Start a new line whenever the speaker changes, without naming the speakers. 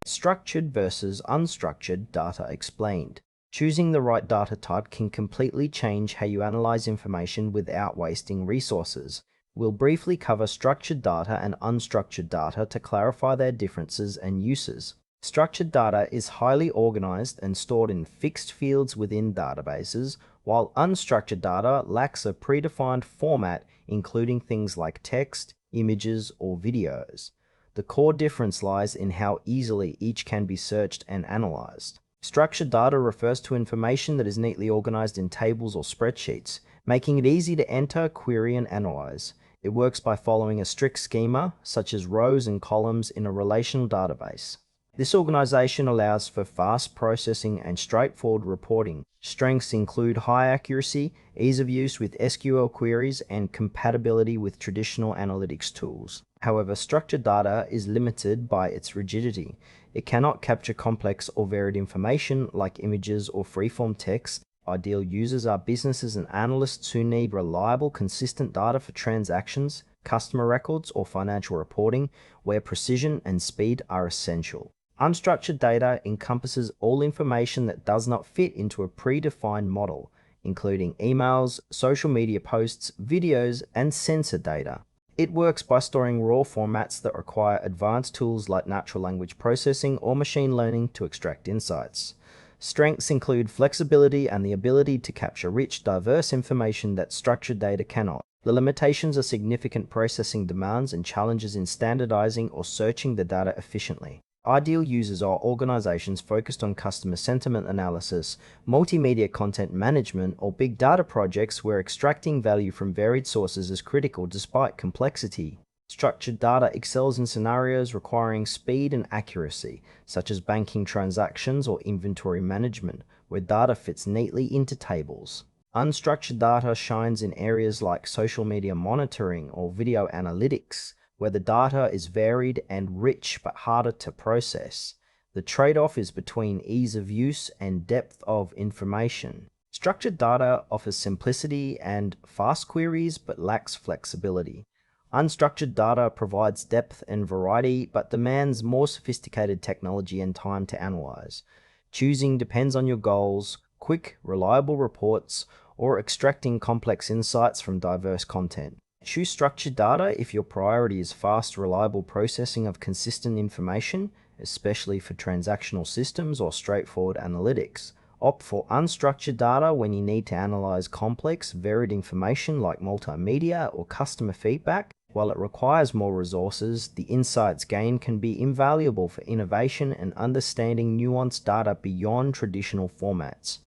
Structured versus unstructured data explained. Choosing the right data type can completely change how you analyze information without wasting resources. We'll briefly cover structured data and unstructured data to clarify their differences and uses. Structured data is highly organized and stored in fixed fields within databases, while unstructured data lacks a predefined format, including things like text, images, or videos. The core difference lies in how easily each can be searched and analyzed. Structured data refers to information that is neatly organized in tables or spreadsheets, making it easy to enter, query, and analyze. It works by following a strict schema, such as rows and columns in a relational database. This organization allows for fast processing and straightforward reporting. Strengths include high accuracy, ease of use with SQL queries, and compatibility with traditional analytics tools. However, structured data is limited by its rigidity. It cannot capture complex or varied information like images or freeform text. Ideal users are businesses and analysts who need reliable, consistent data for transactions, customer records, or financial reporting, where precision and speed are essential. Unstructured data encompasses all information that does not fit into a predefined model, including emails, social media posts, videos, and sensor data. It works by storing raw formats that require advanced tools like natural language processing or machine learning to extract insights. Strengths include flexibility and the ability to capture rich, diverse information that structured data cannot. The limitations are significant processing demands and challenges in standardizing or searching the data efficiently. Ideal users are organizations focused on customer sentiment analysis, multimedia content management, or big data projects where extracting value from varied sources is critical despite complexity. Structured data excels in scenarios requiring speed and accuracy, such as banking transactions or inventory management, where data fits neatly into tables. Unstructured data shines in areas like social media monitoring or video analytics, where the data is varied and rich but harder to process. The trade-off is between ease of use and depth of information. Structured data offers simplicity and fast queries but lacks flexibility. Unstructured data provides depth and variety but demands more sophisticated technology and time to analyze. Choosing depends on your goals: quick, reliable reports, or extracting complex insights from diverse content. Choose structured data if your priority is fast, reliable processing of consistent information, especially for transactional systems or straightforward analytics. Opt for unstructured data when you need to analyze complex, varied information like multimedia or customer feedback. While it requires more resources, the insights gained can be invaluable for innovation and understanding nuanced data beyond traditional formats.